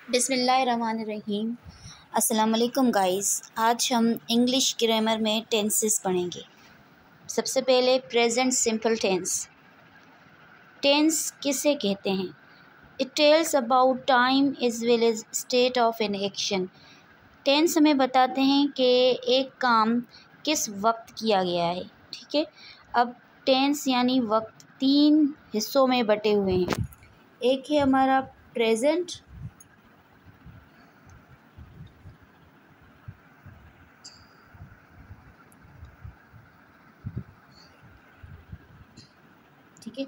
बिस्मिल्लाहिर्रहमानिर्रहीम। अस्सलाम वालेकुम गाइस। आज हम इंग्लिश ग्रामर में टेंसेस पढ़ेंगे। सबसे पहले प्रेजेंट सिंपल टेंस। टेंस किसे कहते हैं? It tells about time as well as state of an action. Tense हमें बताते हैं कि एक काम किस वक्त किया गया है। ठीक है, अब टेंस यानी वक्त तीन हिस्सों में बटे हुए हैं। एक है हमारा प्रेजेंट, ठीक है,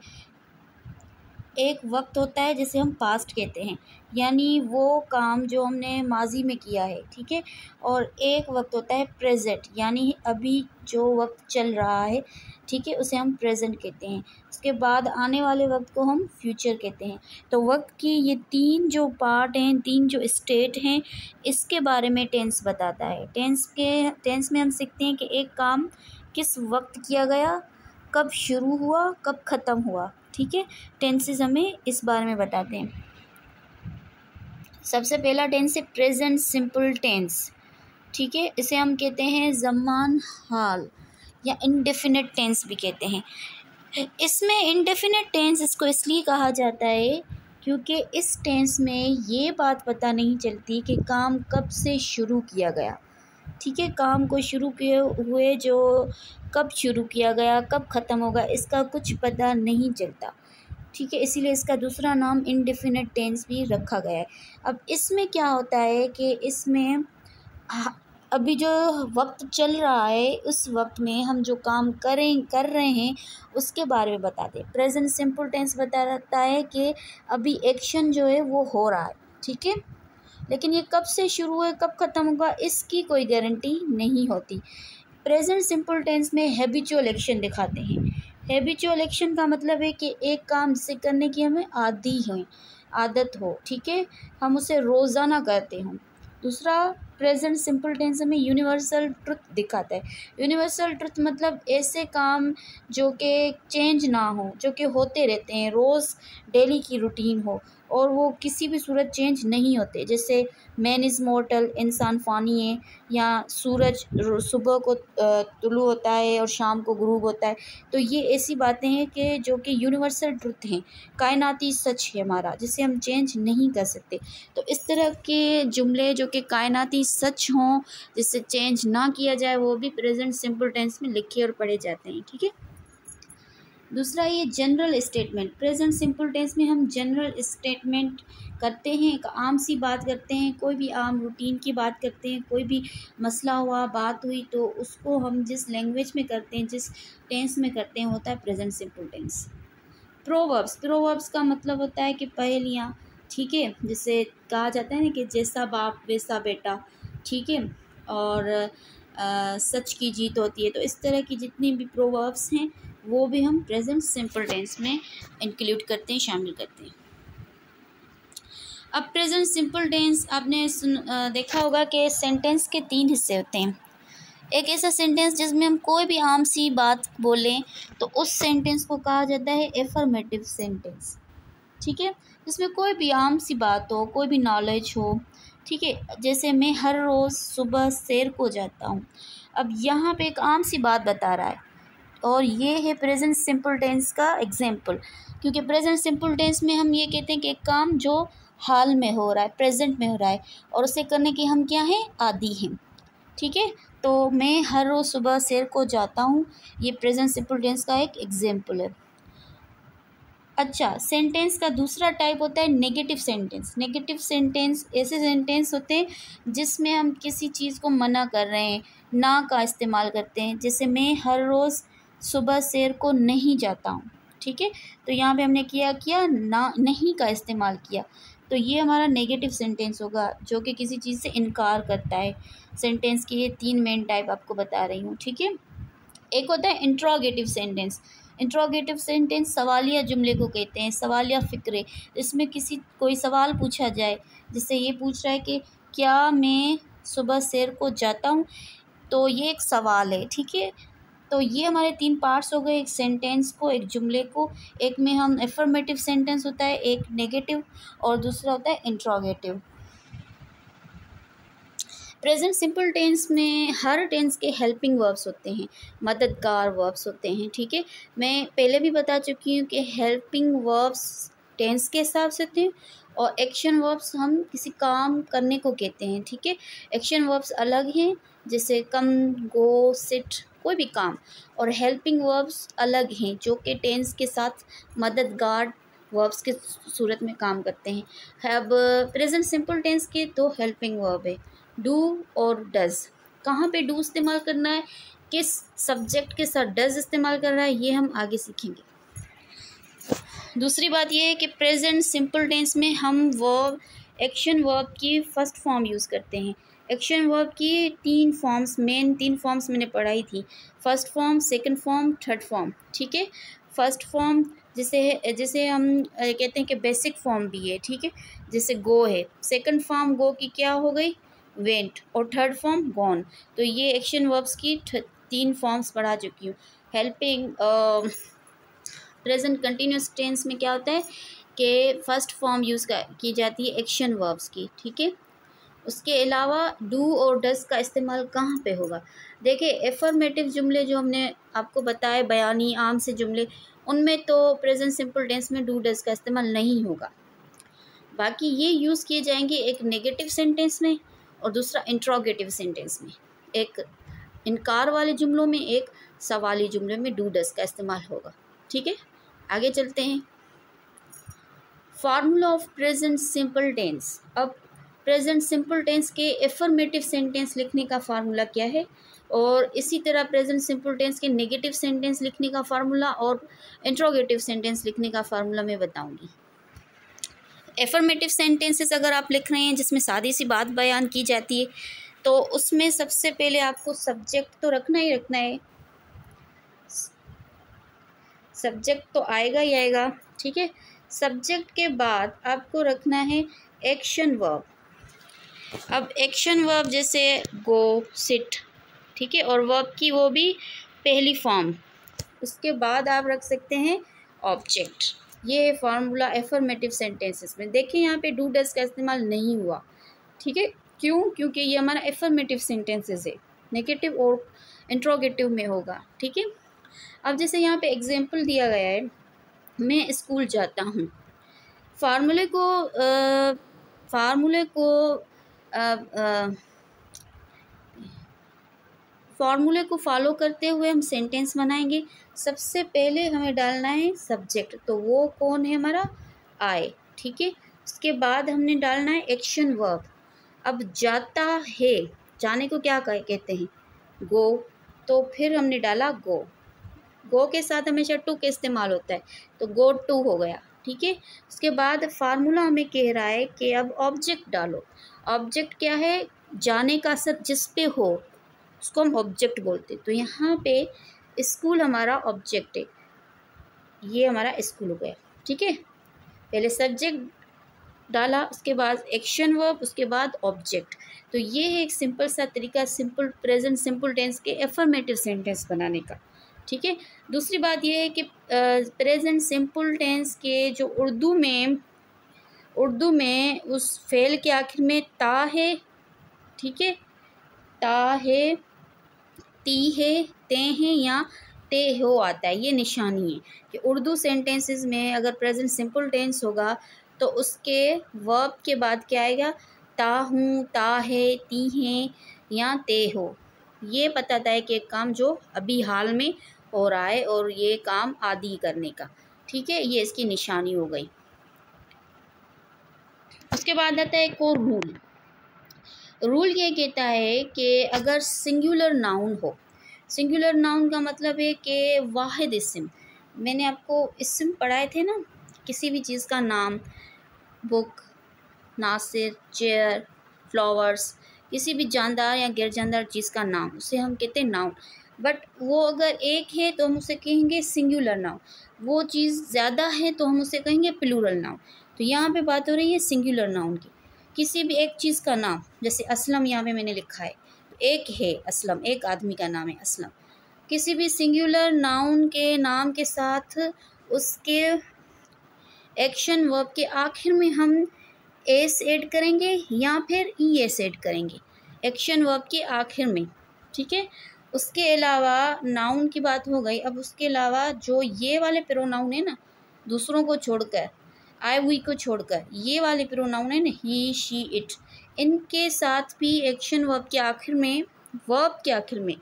एक वक्त होता है जिसे हम पास्ट कहते हैं, यानी वो काम जो हमने माजी में किया है। ठीक है, और एक वक्त होता है प्रेजेंट, यानी अभी जो वक्त चल रहा है। ठीक है, उसे हम प्रेजेंट कहते हैं। उसके बाद आने वाले वक्त को हम फ्यूचर कहते हैं। तो वक्त की ये तीन जो पार्ट हैं, तीन जो स्टेट हैं, इसके बारे में टेंस बताता है। टेंस में हम सीखते हैं कि एक काम किस वक्त किया गया, कब शुरू हुआ, कब ख़त्म हुआ। ठीक है, टेंसेस हमें इस बारे में बताते हैं। सबसे पहला टेंस है प्रेजेंट सिंपल टेंस। ठीक है, इसे हम कहते हैं ज़मान हाल या इंडेफिनिट टेंस भी कहते हैं। इसमें इंडेफिनिट टेंस इसको इसलिए कहा जाता है क्योंकि इस टेंस में ये बात पता नहीं चलती कि काम कब से शुरू किया गया। ठीक है, काम को शुरू किए हुए जो कब शुरू किया गया, कब ख़त्म होगा, इसका कुछ पता नहीं चलता। ठीक है, इसीलिए इसका दूसरा नाम इंडेफिनिट टेंस भी रखा गया है। अब इसमें क्या होता है कि इसमें अभी जो वक्त चल रहा है, उस वक्त में हम जो काम कर रहे हैं उसके बारे में बताते हैं। प्रेजेंट सिंपल टेंस बताता है कि अभी एक्शन जो है वो हो रहा है। ठीक है, लेकिन ये कब से शुरू है, कब ख़त्म होगा, इसकी कोई गारंटी नहीं होती। प्रेजेंट सिंपल टेंस में हैबिचुअल एक्शन दिखाते हैं। हैबिचुअल एक्शन का मतलब है कि एक काम जिसे करने की हमें आदत हो। ठीक है, हम उसे रोज़ाना करते हों। दूसरा, प्रेजेंट सिंपल टेंस हमें यूनिवर्सल ट्रुथ दिखाता है। यूनिवर्सल ट्रुथ मतलब ऐसे काम जो कि चेंज ना हो, जो कि होते रहते हैं, रोज़ डेली की रूटीन हो और वो किसी भी सूरत चेंज नहीं होते। जैसे मैन इज़ मॉर्टल, इंसान फ़ानी है, या सूरज सुबह को तुलू होता है और शाम को गुरूब होता है। तो ये ऐसी बातें हैं कि जो कि यूनिवर्सल ट्रुथ हैं, कायनाती सच है हमारा, जिसे हम चेंज नहीं कर सकते। तो इस तरह के जुमले जो कि कायनाती सच हों, जिससे चेंज ना किया जाए, वो भी प्रेजेंट सिंपल टेंस में लिखे और पढ़े जाते हैं। ठीक है, दूसरा ये general statement. Present simple tense में हम जनरल स्टेटमेंट करते हैं, एक आम सी बात करते हैं, कोई भी आम रूटीन की बात करते हैं, कोई भी मसला हुआ, बात हुई, तो उसको हम जिस लैंग्वेज में करते हैं, जिस टेंस में करते हैं, होता है प्रेजेंट सिंपल टेंस। प्रोवर्ब्स का मतलब होता है कि पहेलियाँ। ठीक है, जिसे कहा जाता है ना कि जैसा बाप वैसा बेटा। ठीक है, और सच की जीत होती है। तो इस तरह की जितनी भी प्रोवर्ब्स हैं वो भी हम प्रेजेंट सिंपल टेंस में इंक्लूड करते हैं, शामिल करते हैं। अब प्रेजेंट सिंपल टेंस आपने देखा होगा कि सेंटेंस के तीन हिस्से होते हैं। एक ऐसा सेंटेंस जिसमें हम कोई भी आम सी बात बोलें तो उस सेंटेंस को कहा जाता है एफर्मेटिव सेंटेंस। ठीक है, जिसमें कोई भी आम सी बात हो, कोई भी नॉलेज हो। ठीक है, जैसे मैं हर रोज़ सुबह सैर को जाता हूँ। अब यहाँ पे एक आम सी बात बता रहा है और ये है प्रेजेंट सिंपल टेंस का एग्जाम्पल। क्योंकि प्रेजेंट सिंपल टेंस में हम ये कहते हैं कि एक काम जो हाल में हो रहा है, प्रेजेंट में हो रहा है, और उसे करने की हम क्या हैं, आदी हैं। ठीक है, तो मैं हर रोज़ सुबह सैर को जाता हूँ, ये प्रेजेंट सिंपल टेंस का एक एग्जाम्पल है। अच्छा, सेंटेंस का दूसरा टाइप होता है नेगेटिव सेंटेंस। नेगेटिव सेंटेंस ऐसे सेंटेंस होते हैं जिसमें हम किसी चीज़ को मना कर रहे हैं, ना का इस्तेमाल करते हैं। जैसे मैं हर रोज़ सुबह सैर को नहीं जाता हूँ। ठीक है, तो यहाँ पे हमने किया ना, नहीं का इस्तेमाल किया, तो ये हमारा नेगेटिव सेंटेंस होगा जो कि किसी चीज़ से इनकार करता है। सेंटेंस की ये तीन मेन टाइप आपको बता रही हूँ। ठीक है, एक होता है इंट्रोगेटिव सेंटेंस। इंट्रोगेटिव सेंटेंस सवालिया जुमले को कहते हैं, सवालिया फ़िक्रे। इसमें कोई सवाल पूछा जाए, जैसे ये पूछ रहा है कि क्या मैं सुबह सैर को जाता हूँ, तो ये एक सवाल है। ठीक है, तो ये हमारे तीन पार्ट्स हो गए, एक सेंटेंस को, एक जुमले को। एक में हम एफर्मेटिव सेंटेंस होता है, एक नेगेटिव, और दूसरा होता है इंट्रोगेटिव। प्रेजेंट सिंपल टेंस में हर टेंस के हेल्पिंग वर्ब्स होते हैं, मददगार वर्ब्स होते हैं, ठीक है। मैं पहले भी बता चुकी हूँ कि हेल्पिंग वर्ब्स टेंस के हिसाब से होते हैं और एक्शन वर्ब्स हम किसी काम करने को कहते हैं, ठीक है। एक्शन वर्ब्स अलग हैं, जैसे कम, गो, सिट, कोई भी काम, और हेल्पिंग वर्ब्स अलग हैं जो कि टेंस के साथ मददगार वर्ब्स के सूरत में काम करते हैं। अब प्रेजेंट सिंपल टेंस के दो हेल्पिंग वर्ब है, डू और डज। कहाँ पे डू इस्तेमाल करना है, किस सब्जेक्ट के साथ डज इस्तेमाल करना है, ये हम आगे सीखेंगे। दूसरी बात ये है कि प्रेजेंट सिंपल टेंस में हम वर्ब, एक्शन वर्ब की फर्स्ट फॉर्म यूज़ करते हैं। एक्शन वर्ब की तीन फॉर्म्स, मेन तीन फॉर्म्स मैंने पढ़ाई थी, first form, second form, third form, ठीक है। फर्स्ट फॉर्म जिसे हम कहते हैं कि बेसिक फॉर्म भी है, ठीक है, जैसे गो है। सेकंड फॉर्म गो की क्या हो गई, वेंट, और थर्ड फॉर्म गॉन। तो ये एक्शन वर्ब्स की तीन फॉर्म्स पढ़ा चुकी हूँ। हेल्पिंग प्रेजेंट कंटिन्यूस टेंस में क्या होता है कि फर्स्ट फॉर्म यूज़ की जाती है एक्शन वर्ब्स की, ठीक है। उसके अलावा डू और डज का इस्तेमाल कहाँ पे होगा, देखिए एफर्मेटिव जुमले जो हमने आपको बताए, बयानी आम से जुमले, उनमें तो प्रेजेंट सिंपल टेंस में डू डज का इस्तेमाल नहीं होगा। बाकी ये यूज़ किए जाएंगे एक नेगेटिव सेंटेंस में और दूसरा इंट्रोगेटिव सेंटेंस में। एक इनकार वाले जुमलों में, एक सवाली जुमले में डू डज का इस्तेमाल होगा, ठीक है। आगे चलते हैं। Formula of present simple tense. अब प्रेजेंट सिंपल टेंस के एफर्मेटिव सेंटेंस लिखने का फार्मूला क्या है, और इसी तरह प्रेजेंट सिंपल टेंस के नेगेटिव सेंटेंस लिखने का फार्मूला और इंट्रोगेटिव सेंटेंस लिखने का फार्मूला मैं बताऊंगी। एफर्मेटिव सेंटेंसेस अगर आप लिख रहे हैं जिसमें सादी सी बात बयान की जाती है, तो उसमें सबसे पहले आपको सब्जेक्ट तो रखना ही रखना है, सब्जेक्ट तो आएगा ही आएगा, ठीक है। सब्जेक्ट के बाद आपको रखना है एक्शन वर्ब। अब एक्शन वर्ब जैसे गो, सिट, ठीक है, और वर्ब की वो भी पहली फॉर्म, उसके बाद आप रख सकते हैं ऑब्जेक्ट। ये है फार्मूला एफर्मेटिव सेंटेंसेस में। देखिए यहाँ पे डू डज का इस्तेमाल नहीं हुआ, ठीक है, क्यों, क्योंकि ये हमारा एफर्मेटिव सेंटेंसेस है, नेगेटिव और इंट्रोगेटिव में होगा, ठीक है। अब जैसे यहाँ पे एग्जाम्पल दिया गया है, मैं स्कूल जाता हूँ। फार्मूले को फॉलो करते हुए हम सेंटेंस बनाएंगे। सबसे पहले हमें डालना है सब्जेक्ट, तो वो कौन है हमारा, आई, ठीक है। उसके बाद हमने डालना है एक्शन वर्ब। अब जाता है, जाने को क्या कहते हैं, गो, तो फिर हमने डाला गो। गो के साथ हमेशा टू का इस्तेमाल होता है, तो गो टू हो गया, ठीक है। उसके बाद फार्मूला हमें कह रहा है कि अब ऑब्जेक्ट डालो। ऑब्जेक्ट क्या है, जाने का सब जिस पे हो उसको हम ऑब्जेक्ट बोलते हैं। तो यहाँ पे स्कूल हमारा ऑब्जेक्ट है, ये हमारा स्कूल हो गया, ठीक है। पहले सब्जेक्ट डाला, उसके बाद एक्शन वर्ब, उसके बाद ऑब्जेक्ट। तो ये है एक सिंपल सा तरीका सिंपल प्रेजेंट सिंपल टेंस के एफर्मेटिव सेंटेंस बनाने का, ठीक है। दूसरी बात ये है कि प्रेजेंट सिंपल टेंस के जो उर्दू में उस फेल के आखिर में ता है, ठीक है, ता है, ती है, ते हैं या ते हो आता है। ये निशानी है कि उर्दू सेंटेंसेस में अगर प्रेजेंट सिंपल टेंस होगा तो उसके वर्ब के बाद क्या आएगा, ता हूँ, ता है, ती हैं या ते हो। ये बताता है कि एक काम जो अभी हाल में हो रहा है और ये काम आदि करने का, ठीक है, ये इसकी निशानी हो गई। उसके बाद आता है को रूल। रूल ये कहता है कि अगर सिंगुलर नाउन हो, सिंगुलर नाउन का मतलब है कि वाहिद इस्म, मैंने आपको इस्म पढ़ाए थे ना, किसी भी चीज़ का नाम, बुक, नासिर, चेयर, फ्लावर्स, किसी भी जानदार या गैर जानदार चीज़ का नाम, उसे हम कहते हैं नाउन। बट वो अगर एक है तो हम उसे कहेंगे सिंगुलर नाउन, वो चीज़ ज़्यादा है तो हम उसे कहेंगे प्लूरल नाउन। तो यहाँ पे बात हो रही है सिंगुलर नाउन की। किसी भी एक चीज़ का नाम, जैसे असलम यहाँ पे मैंने लिखा है, एक है असलम, एक आदमी का नाम है असलम। किसी भी सिंगुलर नाउन के नाम के साथ उसके एक्शन वर्ब के आखिर में हम एस ऐड करेंगे या फिर ई एस ऐड करेंगे। एक्शन वर्ब के आखिर में, ठीक है। उसके अलावा नाउन की बात हो गई। अब उसके अलावा जो ये वाले प्रोनाउन है ना, दूसरों को छोड़कर, आई वी को छोड़कर, ये वाले प्रोनाउन है ना, ही शी इट, इनके साथ भी एक्शन वर्ब के आखिर में, वर्ब के आखिर में,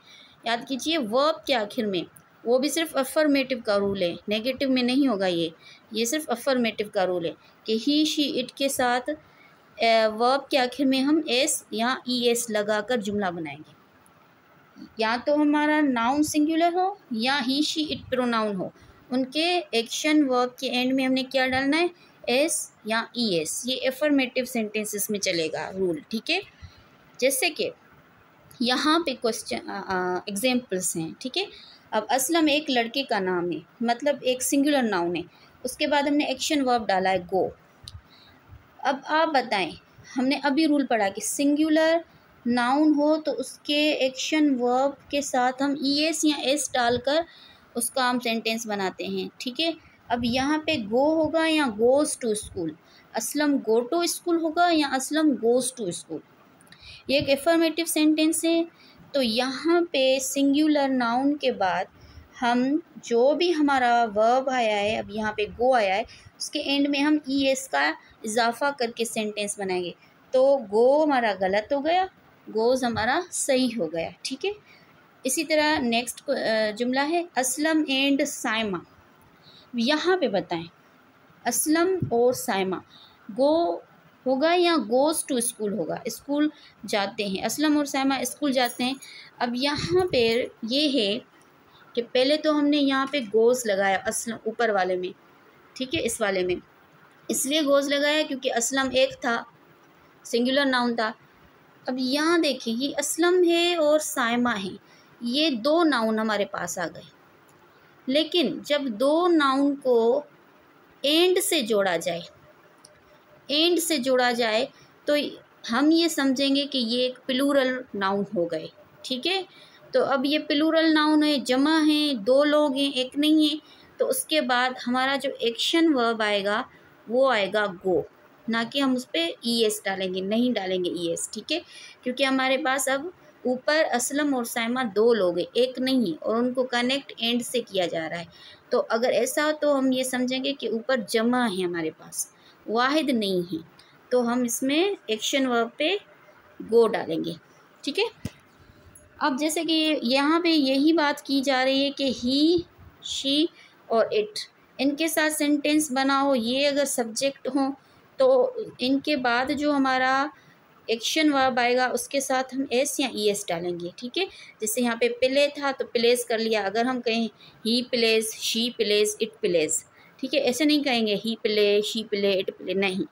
याद कीजिए वर्ब के आखिर में, वो भी सिर्फ अफर्मेटिव का रूल है, नेगेटिव में नहीं होगा ये सिर्फ अफर्मेटिव का रूल है कि ही शी इट के साथ वर्ब के आखिर में हम एस या ई एस लगाकर जुमला बनाएंगे। या तो हमारा नाउन सिंगुलर हो या ही शी इट प्रोनाउन हो, उनके एक्शन वर्ब के एंड में हमने क्या डालना है, एस या ई एस। ये एफर्मेटिव सेंटेंसेस में चलेगा रूल, ठीक है। जैसे कि यहाँ पे क्वेश्चन एग्जाम्पल्स हैं, ठीक है। अब असलम एक लड़के का नाम है, मतलब एक सिंगुलर नाउन है, उसके बाद हमने एक्शन वर्ब डाला है गो। अब आप बताएं, हमने अभी रूल पढ़ा कि सिंगुलर नाउन हो तो उसके एक्शन वर्ब के साथ हम ई एस या एस डालकर उसका हम सेंटेंस बनाते हैं, ठीक है। अब यहाँ पे गो होगा या goes to school, Aslam go to school होगा या असलम गोज़ टू स्कूल, ये एक एफर्मेटिव सेंटेंस है। तो यहाँ पे सिंगुलर नाउन के बाद हम जो भी हमारा वर्ब आया है, अब यहाँ पे गो आया है, उसके एंड में हम ई एस का इजाफा करके सेंटेंस बनाएंगे। तो गो हमारा गलत हो गया, गोज़ हमारा सही हो गया, ठीक है। इसी तरह नेक्स्ट जुमला है असलम एंड साइमा। यहाँ पे बताएं, असलम और साइमा, गो होगा या गोज़ टू स्कूल होगा, स्कूल जाते हैं, असलम और साइमा स्कूल जाते हैं। अब यहाँ पे ये है कि पहले तो हमने यहाँ पे गोज़ लगाया असलम ऊपर वाले में, ठीक है, इस वाले में इसलिए गोज़ लगाया क्योंकि असलम एक था, सिंगुलर नाउन था। अब यहाँ देखिए, ये असलम है और साइमा है, ये दो नाउन हमारे पास आ गए। लेकिन जब दो नाउन को एंड से जोड़ा जाए, एंड से जोड़ा जाए तो हम ये समझेंगे कि ये एक प्लूरल नाउन हो गए, ठीक है। तो अब ये प्लूरल नाउन है, जमा है, दो लोग हैं, एक नहीं है, तो उसके बाद हमारा जो एक्शन वर्ब आएगा वो आएगा गो, ना कि हम उस पर ई एस डालेंगे, नहीं डालेंगे ई एस, ठीक है। क्योंकि हमारे पास अब ऊपर असलम और साइमा दो लोग हैं, एक नहीं है, और उनको कनेक्ट एंड से किया जा रहा है। तो अगर ऐसा हो तो हम ये समझेंगे कि ऊपर जमा है हमारे पास, वाहिद नहीं है, तो हम इसमें एक्शन वर्ब पे गो डालेंगे, ठीक है। अब जैसे कि यहाँ पे यही बात की जा रही है कि ही, शी और इट, इनके साथ सेंटेंस बनाओ, ये अगर सब्जेक्ट हो तो इनके बाद जो हमारा एक्शन वर्ब आएगा उसके साथ हम एस या ई एस डालेंगे, ठीक है। जैसे यहाँ पे प्ले था तो प्लेस कर लिया, अगर हम कहें he plays, she plays, it plays, ठीक है, ऐसे नहीं कहेंगे he play, she play, it play, नहीं,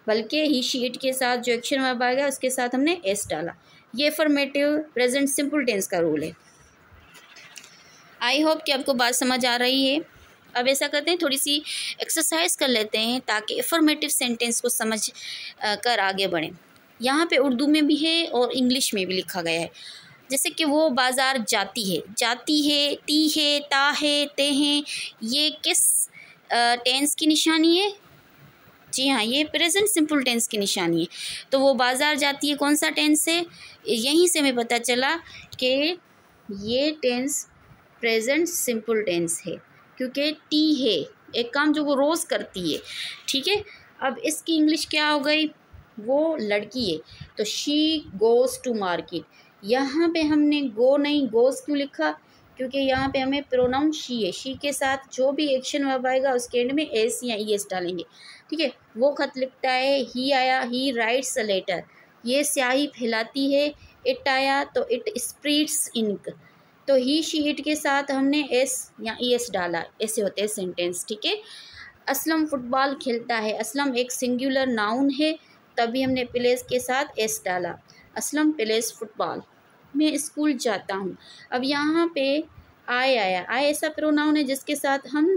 बल्कि ही शी इट के साथ जो एक्शन वर्ब आएगा उसके साथ हमने एस डाला। ये अफर्मेटिव प्रेजेंट सिंपल टेंस का रूल है। आई होप कि आपको बात समझ आ रही है। अब ऐसा करते हैं, थोड़ी सी एक्सरसाइज कर लेते हैं ताकि अफर्मेटिव सेंटेंस को समझ कर आगे बढ़ें। यहाँ पे उर्दू में भी है और इंग्लिश में भी लिखा गया है। जैसे कि वो बाज़ार जाती है, जाती है, ती है, ता है, ते हैं, ये किस टेंस की निशानी है? जी हाँ, ये प्रेजेंट सिंपल टेंस की निशानी है। तो वो बाज़ार जाती है कौन सा टेंस है? यहीं से हमें पता चला कि ये टेंस प्रेजेंट सिंपल टेंस है, क्योंकि टी है, एक काम जो वो रोज़ करती है, ठीक है। अब इसकी इंग्लिश क्या हो गई? वो लड़की है, तो शी गोज़ टू मार्केट। यहाँ पे हमने गो नहीं गोज़ क्यों लिखा? क्योंकि यहाँ पे हमें प्रोनाउन शी है, शी के साथ जो भी एक्शन वर्ब आएगा उसके एंड में एस या ई एस डालेंगे, ठीक है। वो खत लिखता है, ही आया, ही राइट्स अ लेटर, ये स्याही फैलाती है, इट आया तो इट स्प्रीड्स इंक, तो ही शी इट के साथ हमने एस या ई एस डाला, ऐसे होते हैं सेंटेंस, ठीक है। असलम फुटबॉल खेलता है, असलम एक सिंगुलर नाउन है, तभी हमने प्लेस के साथ एस डाला, असलम प्लेस फुटबॉल। मैं स्कूल जाता हूँ, अब यहाँ पे आई आया, आई ऐसा प्रोनाउन है जिसके साथ हम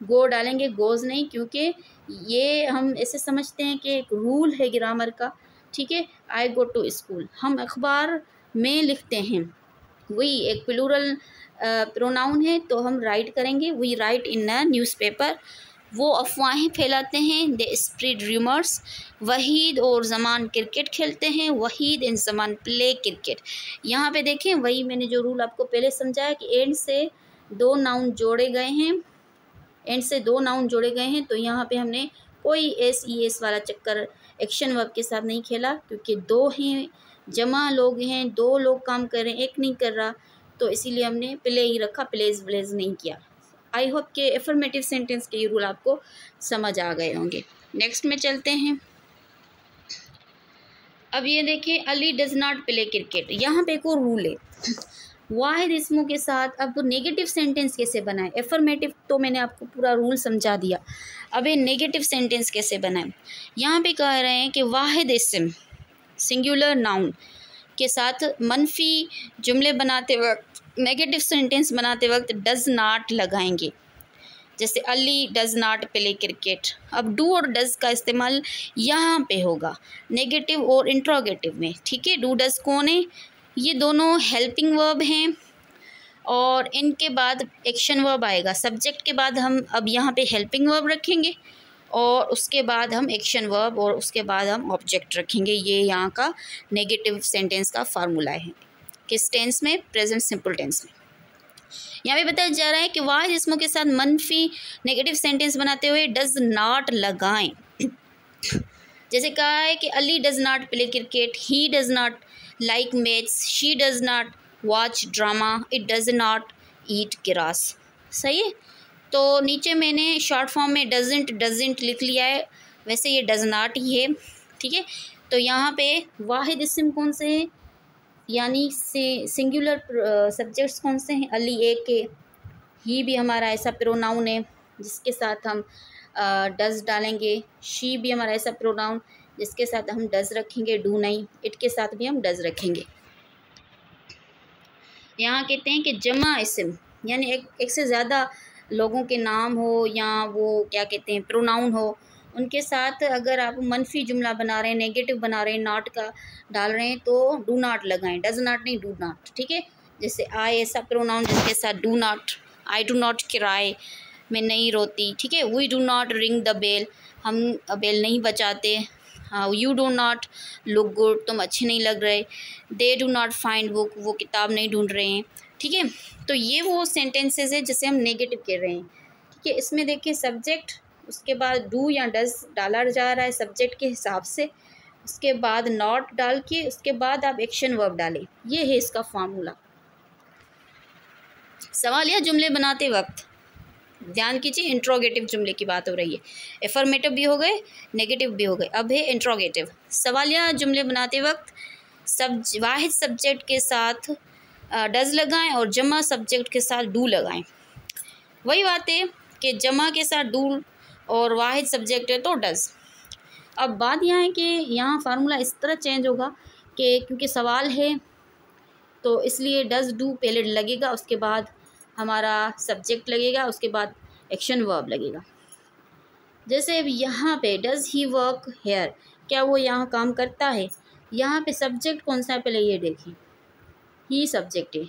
गो डालेंगे, गोज़ नहीं, क्योंकि ये हम ऐसे समझते हैं कि एक रूल है ग्रामर का, ठीक है। आई गो टू स्कूल, हम अखबार में लिखते हैं, वही एक प्लूरल प्रोनाउन है, तो हम राइट करेंगे, we write in a newspaper, वो अफवाहें फैलाते हैं, दे स्प्रेड रूमर्स। वहीद और ज़मान क्रिकेट खेलते हैं, Waheed and Zaman play cricket. यहाँ पे देखें, वही मैंने जो रूल आपको पहले समझाया कि एंड से दो नाउन जोड़े गए हैं, एंड से दो नाउन जोड़े गए हैं, तो यहाँ पे हमने कोई एस वाला चक्कर एक्शन वर्ब के साथ नहीं खेला, क्योंकि दो हैं, जमा लोग हैं, दो लोग काम कर रहे हैं, एक नहीं कर रहा, तो इसीलिए हमने प्ले ही रखा, प्लेज व्लेज नहीं किया। आई होप के एफर्मेटिव सेंटेंस के ये रूल आपको समझ आ गए होंगे। नेक्स्ट में चलते हैं। अब ये देखिए, Ali does not play cricket. यहाँ पे एक और रूल है, वाहिद इसमों के साथ अब नेगेटिव सेंटेंस कैसे बनाएं। एफर्मेटिव तो मैंने आपको पूरा रूल समझा दिया, अब ये नेगेटिव सेंटेंस कैसे बनाएं। यहाँ पे कह रहे हैं कि वाहिद इसम सिंगुलर नाउन के साथ मनफी जुमले बनाते वक्त, नेगेटिव सेंटेंस बनाते वक्त डज नॉट लगाएंगे। जैसे Ali does not play cricket. अब डू और डज का इस्तेमाल यहाँ पे होगा नेगेटिव और इंट्रोगेटिव में, ठीक है। डू डज कौन है, ये दोनों हेल्पिंग वर्ब हैं, और इनके बाद एक्शन वर्ब आएगा। सब्जेक्ट के बाद हम अब यहाँ पे हेल्पिंग वर्ब रखेंगे, और उसके बाद हम एक्शन वर्ब, और उसके बाद हम ऑब्जेक्ट रखेंगे। ये यहाँ का नेगेटिव सेंटेंस का फार्मूला है। किस टेंस में? प्रेजेंट सिंपल टेंस में। यहाँ पे बताया जा रहा है कि वाहिद इसमों के साथ मनफी नेगेटिव सेंटेंस बनाते हुए डज नॉट लगाएं। जैसे कहा है कि Ali does not play cricket, he does not like maths, she does not watch drama, it does not eat grass. सही है। तो नीचे मैंने शॉर्ट फॉर्म में डजेंट लिख लिया है, वैसे ये डज नॉट ही है, ठीक है। तो यहाँ पे वाहिद इस्म कौन से हैं, यानी से सिंगुलर सब्जेक्ट्स कौन से हैं? अली एक के, ही भी हमारा ऐसा प्रोनाउन है जिसके साथ हम डज डालेंगे, शी भी हमारा ऐसा प्रोनाउन जिसके साथ हम डज रखेंगे, डू नहीं, इट के साथ भी हम डज रखेंगे। यहाँ कहते हैं कि जमा इस्म, यानी एक से ज़्यादा लोगों के नाम हो, या वो क्या कहते हैं प्रोनाउन हो, उनके साथ अगर आप मनफी जुमला बना रहे हैं, नेगेटिव बना रहे हैं, नॉट का डाल रहे हैं, तो डू नॉट लगाएं, डज नॉट नहीं, डू नॉट, ठीक है। जैसे आई ऐसा प्रोनाउन जिसके साथ do not, I do not cry, मैं नहीं रोती, ठीक है। We do not ring the bell, हम बेल नहीं बजाते। हाँ, you do not look good, तुम अच्छे नहीं लग रहे। They do not find book, वो किताब नहीं ढूंढ रहे हैं, ठीक है। तो ये वो सेंटेंसेस है जिसे हम नेगेटिव कह रहे हैं, ठीक है। इसमें देखिए सब्जेक्ट, उसके बाद डू या डज डाला जा रहा है सब्जेक्ट के हिसाब से, उसके बाद नॉट डाल के, उसके बाद आप एक्शन वर्ब डालें। ये है इसका फार्मूला। सवालिया जुमले बनाते वक्त ध्यान कीजिए, इंट्रोगेटिव जुमले की बात हो रही है। एफर्मेटिव भी हो गए, नेगेटिव भी हो गए, अब है इंट्रोगेटिव। सवालिया जुमले बनाते वक्त वाहिद सब्जेक्ट के साथ डज लगाएं और जमा सब्जेक्ट के साथ डू लगाएं। वही बात है कि जमा के साथ डू और वाहिद सब्जेक्ट है तो डज। अब बात यहाँ है कि यहाँ फार्मूला इस तरह चेंज होगा कि क्योंकि सवाल है तो इसलिए डज डू पहले लगेगा, उसके बाद हमारा सब्जेक्ट लगेगा, उसके बाद एक्शन वर्ब लगेगा। जैसे अब यहाँ पे डज ही वर्क हेयर, क्या वो यहाँ काम करता है? यहाँ पे सब्जेक्ट कौन सा है पहले ये देखिए, ही सब्जेक्ट है,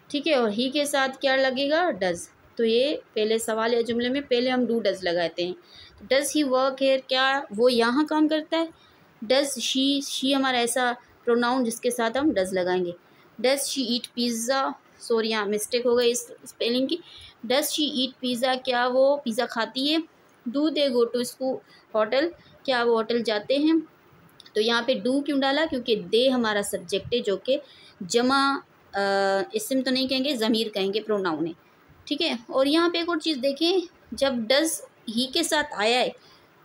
ठीक है, और ही के साथ क्या लगेगा? डज। तो ये पहले सवाल या जुमले में पहले हम डू डज लगाते हैं। डज ही वर्क हेयर, क्या वो यहाँ काम करता है? डज शी हमारा ऐसा प्रोनाउन जिसके साथ हम डज लगाएंगे। Does she eat pizza, sorry यहाँ मिस्टेक हो गई इस स्पेलिंग की। डज शी ईट पिज़्ज़ा, क्या वो पिज़्ज़ा खाती है? Do they go to school hotel, क्या वो होटल जाते हैं? तो यहाँ पे डू क्यों डाला? क्योंकि दे हमारा सब्जेक्ट है जो कि जमा इस्म तो नहीं कहेंगे, ज़मीर कहेंगे, प्रोनाउन है, ठीक है। और यहाँ पे एक और चीज़ देखें, जब डज ही के साथ आया है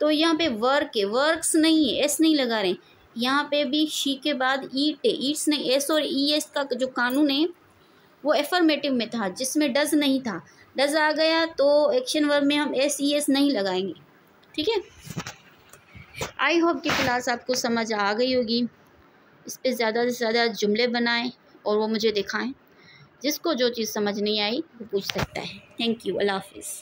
तो यहाँ पे वर्क है, वर्क्स नहीं है, एस नहीं लगा रहे हैं। यहाँ पे भी शी के बाद ईट है, ईट्स नहीं, एस और ई एस का जो कानून है वो एफर्मेटिव में था जिसमें डज नहीं था। डज आ गया तो एक्शन वर्ब में हम एस ई एस नहीं लगाएंगे, ठीक है। आई होप कि क्लास आपको समझ आ गई होगी। इस पर ज़्यादा से ज़्यादा जुमले बनाएं और वो मुझे दिखाएं। जिसको जो चीज़ समझ नहीं आई वो पूछ सकता है। थैंक यू, अल्लाह हाफिज़।